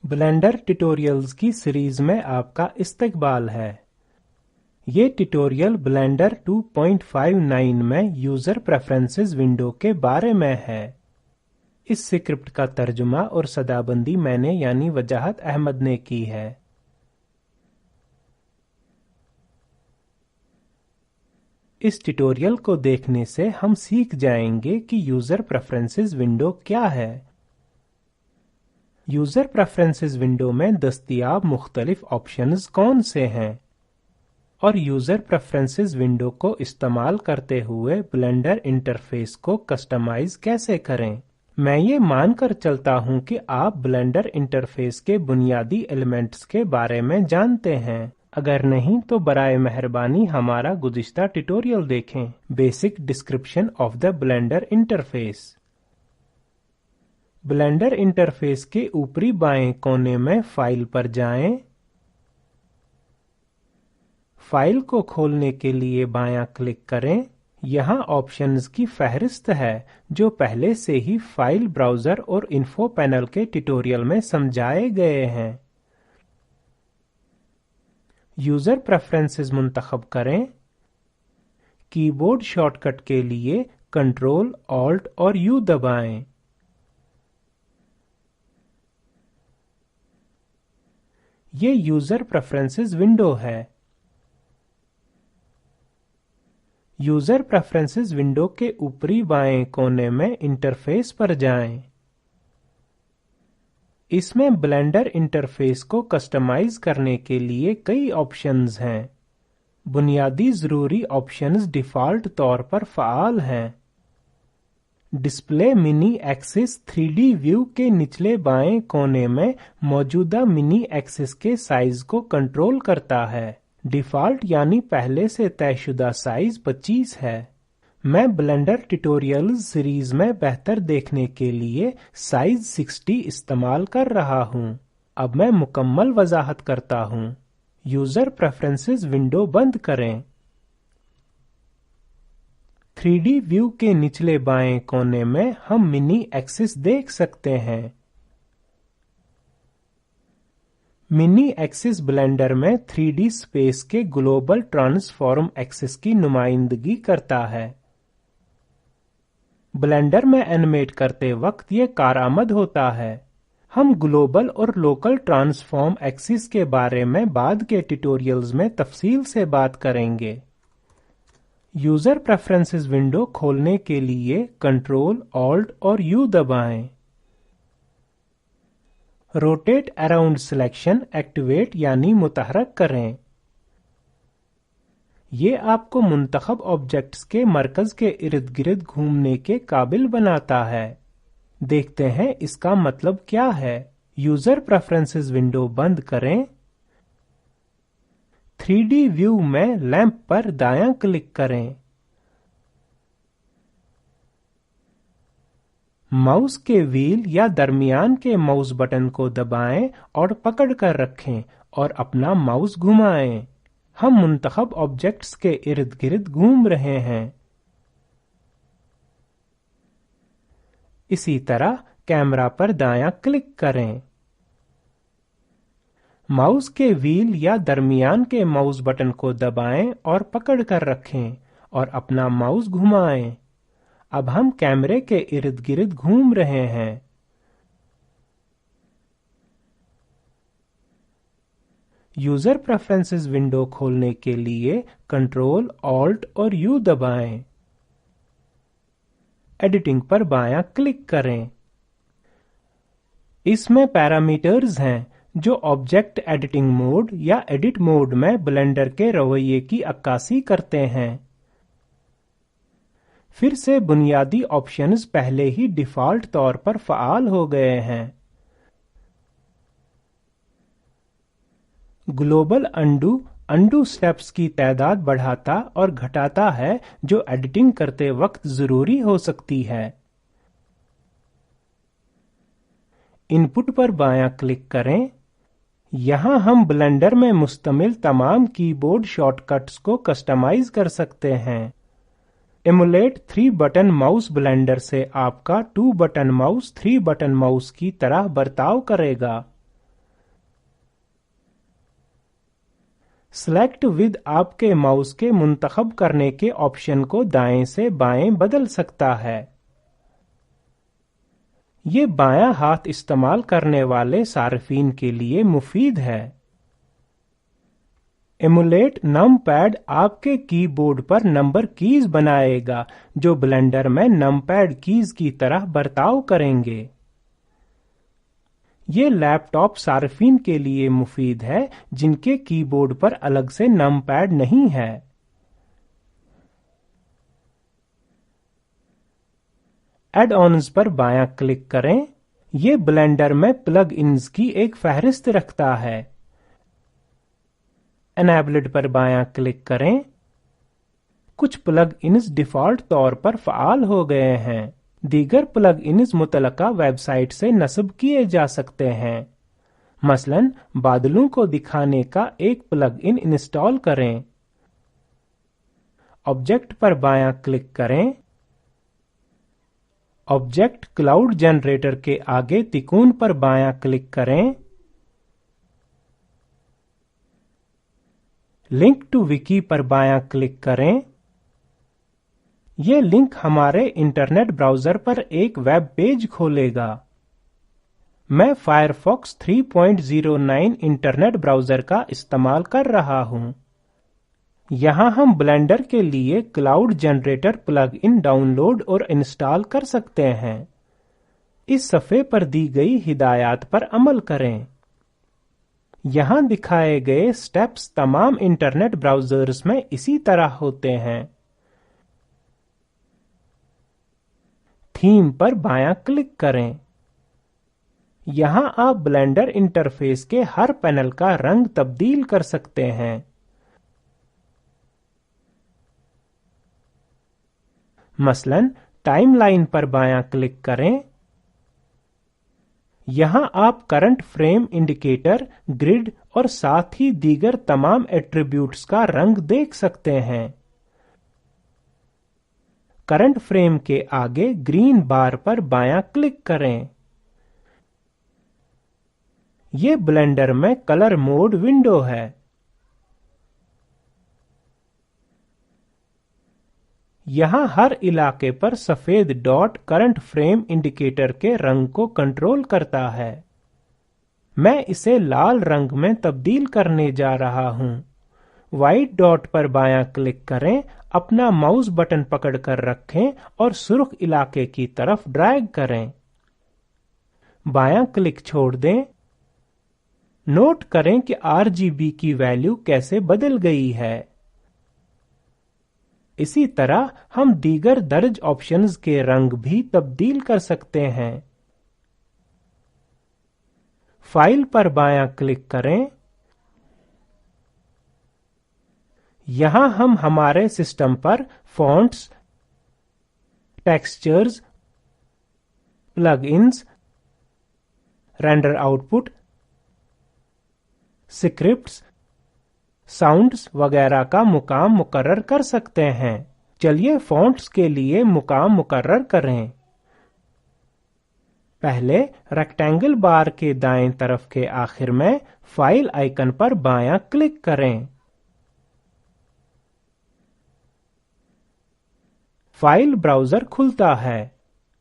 Blender ٹیٹوریلز کی series میں آپ کا استقبال ہے۔ یہ ٹیٹوریل بلینڈر 2.59 میں یوزر پریفرنسز ونڈو کے بارے میں ہے۔ اس اسکرپٹ کا ترجمہ اور صدابندی میں نے یعنی وجاہت احمد نے کی ہے۔ اس ٹیٹوریل کو دیکھنے سے ہم سیکھ جائیں گے کہ یوزر پریفرنسز ونڈو کیا ہے۔ یوزر پریفرنسز ونڈو میں دستیاب مختلف آپشنز کون سے ہیں، اور یوزر پریفرنسز ونڈو کو استعمال کرتے ہوئے بلینڈر انٹرفیس کو کسٹمائز کیسے کریں۔ میں یہ مان کر چلتا ہوں کہ آپ بلینڈر انٹرفیس کے بنیادی ایلیمنٹس کے بارے میں جانتے ہیں۔ اگر نہیں تو برائے مہربانی ہمارا گزشتہ ٹیٹوریل دیکھیں، basic description of the blender interface. Blender interface کے اوپری بائیں کونے میں فائل پر جائیں۔ فائل کو کھولنے کے لیے بایاں کلک کریں۔ یہاں آپشنز کی فہرست ہے جو پہلے سے ہی فائل براؤزر اور انفو پینل کے ٹیٹوریل میں سمجھائے گئے ہیں۔ یوزر پریفرنسز منتخب کریں۔ کی بورڈ شارٹ کٹ کے لیے کنٹرول، آلٹ اور یو دبائیں۔ یہ یوزر پریفرنسز ونڈو ہے۔ یوزر پریفرنسز ونڈو کے اوپری بائیں کونے میں انٹرفیس پر جائیں۔ اس میں بلینڈر انٹرفیس کو کسٹمائز کرنے کے لیے کئی آپشنز ہیں۔ بنیادی ضروری آپشنز ڈیفالٹ طور پر فعال ہیں۔ ڈسپلے منی ایکسس 3D ویو کے نچلے بائیں کونے میں موجودہ منی ایکسس کے سائز کو کنٹرول کرتا ہے۔ ڈیفالٹ یعنی پہلے سے طے شدہ سائز 25 ہے۔ میں بلینڈر ٹیٹوریلز سیریز میں بہتر دیکھنے کے لیے سائز 60 استعمال کر رہا ہوں۔ اب میں مکمل وضاحت کرتا ہوں۔ یوزر پریفرنسز ونڈو بند کریں۔ 3D ویو کے نچلے بائیں کونے میں ہم منی ایکسس دیکھ سکتے ہیں۔ منی ایکسس بلینڈر میں 3D سپیس کے گلوبل ٹرانسفارم ایکسس کی نمائندگی کرتا ہے۔ بلینڈر میں اینیمیٹ کرتے وقت یہ کارآمد ہوتا ہے۔ ہم گلوبل اور لوکل ٹرانسفارم ایکسس کے بارے میں بعد کے ٹیٹوریلز میں تفصیل سے بات کریں گے۔ یوزر پریفرنسز ونڈو کھولنے کے لیے کنٹرول، آلٹ اور یو دبائیں۔ روٹیٹ اراؤنڈ سلیکشن ایکٹیویٹ یعنی متحرک کریں۔ یہ آپ کو منتخب آبجیکٹس کے مرکز کے ارد گرد گھومنے کے قابل بناتا ہے۔ دیکھتے ہیں اس کا مطلب کیا ہے۔ یوزر پریفرنسز ونڈو بند کریں۔ 3D ویو میں لیمپ پر دایاں کلک کریں۔ ماؤس کے وہیل یا درمیان کے ماؤس بٹن کو دبائیں اور پکڑ کر رکھیں اور اپنا ماؤس گھمائیں۔ ہم منتخب آبجیکٹس کے ارد گرد گھوم رہے ہیں۔ اسی طرح کیمرا پر دایاں کلک کریں۔ ماؤس کے وہیل یا درمیان کے ماؤس بٹن کو دبائیں اور پکڑ کر رکھیں اور اپنا ماؤس گھمائیں۔ اب ہم کیمرے کے ارد گرد گھوم رہے ہیں۔ یوزر پریفرنسز ونڈو کھولنے کے لیے کنٹرول، آلٹ اور یو دبائیں۔ ایڈیٹنگ پر بایاں کلک کریں۔ اس میں پیرامیٹرز ہیں جو آبجیکٹ ایڈیٹنگ موڈ یا ایڈٹ موڈ میں بلینڈر کے رویے کی عکاسی کرتے ہیں۔ پھر سے بنیادی آپشنز پہلے ہی ڈیفالٹ طور پر فعال ہو گئے ہیں۔ گلوبل انڈو سٹیپس کی تعداد بڑھاتا اور گھٹاتا ہے جو ایڈیٹنگ کرتے وقت ضروری ہو سکتی ہے۔ ان پٹ پر بایاں کلک کریں۔ یہاں ہم بلینڈر میں مشتمل تمام کی بورڈ شارٹ کٹس کو کسٹمائز کر سکتے ہیں۔ ایمولیٹ 3 بٹن ماؤس بلینڈر سے آپ کا 2 بٹن ماؤس 3 بٹن ماؤس کی طرح برتاؤ کرے گا۔ سلیکٹ ود آپ کے ماؤس کے منتخب کرنے کے آپشن کو دائیں سے بائیں بدل سکتا ہے۔ یہ بایاں ہاتھ استعمال کرنے والے صارفین کے لیے مفید ہے۔ ایمولیٹ نم پیڈ آپ کے کی بورڈ پر نمبر کیز بنائے گا جو بلینڈر میں نم پیڈ کیز کی طرح برتاؤ کریں گے۔ یہ لیپ ٹاپ صارفین کے لیے مفید ہے جن کے کی بورڈ پر الگ سے نم پیڈ نہیں ہے۔ ایڈ آنز پر بایاں کلک کریں۔ یہ بلینڈر میں پلگ انز کی ایک فہرست رکھتا ہے۔ انیبلڈ پر بایاں کلک کریں۔ کچھ پلگ انز ڈیفالٹ طور پر فعال ہو گئے ہیں۔ دیگر پلگ انز متعلقہ ویب سائٹ سے نصب کیے جا سکتے ہیں۔ مثلا بادلوں کو دکھانے کا ایک پلگ ان انسٹال کریں۔ آبجیکٹ پر بایاں کلک کریں۔ آبجیکٹ کلاؤڈ جنریٹر کے آگے تکون پر بایاں کلک کریں۔ لنک ٹو وکی پر بایاں کلک کریں۔ یہ لنک ہمارے انٹرنیٹ براؤزر پر ایک ویب پیج کھولے گا۔ میں فائرفاکس 3.09 انٹرنیٹ براؤزر کا استعمال کر رہا ہوں۔ یہاں ہم بلینڈر کے لیے cloud generator plugin download اور انسٹال کر سکتے ہیں۔ اس صفحے پر دی گئی ہدایات پر عمل کریں۔ یہاں دکھائے گئے سٹیپس تمام انٹرنیٹ براؤزرز میں اسی طرح ہوتے ہیں۔ تھیم پر بایاں کلک کریں۔ یہاں آپ بلینڈر انٹرفیس کے ہر پینل کا رنگ تبدیل کر سکتے ہیں۔ مثلا ٹائم لائن پر بایاں کلک کریں۔ یہاں آپ کرنٹ فریم انڈیکیٹر، گرڈ اور ساتھ ہی دیگر تمام ایٹریبیوٹس کا رنگ دیکھ سکتے ہیں۔ کرنٹ فریم کے آگے گرین بار پر بایاں کلک کریں۔ یہ بلینڈر میں کلر موڈ ونڈو ہے۔ یہاں ہر علاقے پر سفید ڈاٹ کرنٹ فریم انڈیکیٹر کے رنگ کو کنٹرول کرتا ہے۔ میں اسے لال رنگ میں تبدیل کرنے جا رہا ہوں۔ وائٹ ڈاٹ پر بایاں کلک کریں، اپنا ماؤس بٹن پکڑ کر رکھیں اور سرخ علاقے کی طرف ڈریگ کریں۔ بایاں کلک چھوڑ دیں۔ نوٹ کریں کہ RGB کی ویلیو کیسے بدل گئی ہے۔ اسی طرح ہم دیگر درج آپشنز کے رنگ بھی تبدیل کر سکتے ہیں۔ فائل پر بایاں کلک کریں۔ یہاں ہم ہمارے سسٹم پر fonts, textures, plugins, render output, scripts, sounds وغیرہ کا مقام مقرر کر سکتے ہیں۔ چلیے فونٹس کے لیے مقام مقرر کریں۔ پہلے ریکٹینگل بار کے دائیں طرف کے آخر میں فائل آئیکن پر بایاں کلک کریں۔ فائل براؤزر کھلتا ہے۔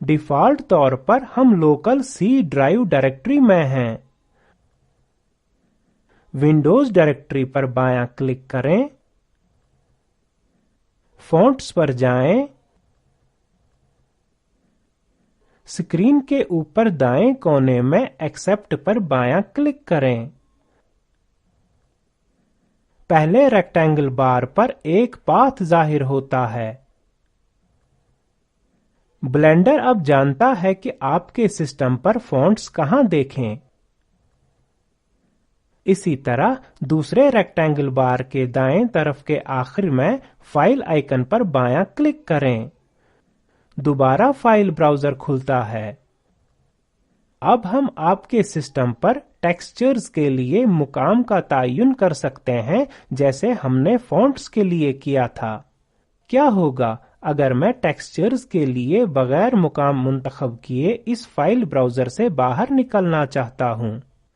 ڈیفالٹ طور پر ہم لوکل سی ڈرائیو ڈائریکٹری میں ہیں۔ ونڈوز ڈائریکٹری پر بایاں کلک کریں۔ فونٹس پر جائیں۔ اسکرین کے اوپر دائیں کونے میں ایکسپٹ پر بایاں کلک کریں۔ پہلے ریکٹینگل بار پر ایک پاتھ ظاہر ہوتا ہے۔ بلینڈر اب جانتا ہے کہ آپ کے سسٹم پر فونٹس کہاں دیکھیں۔ اسی طرح دوسرے ریکٹینگل بار کے دائیں طرف کے آخر میں فائل آئیکن پر بایاں کلک کریں۔ دوبارہ فائل براؤزر کھلتا ہے۔ اب ہم آپ کے سسٹم پر ٹیکسچرز کے لیے مقام کا تعین کر سکتے ہیں جیسے ہم نے فونٹس کے لیے کیا تھا۔ کیا ہوگا اگر میں ٹیکسچرز کے لیے بغیر مقام منتخب کیے اس فائل براؤزر سے باہر نکلنا چاہتا ہوں؟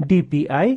DPI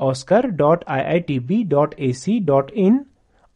oscar.iitb.ac.in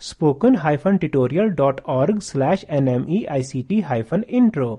spoken-tutorial.org/nmeict-intro।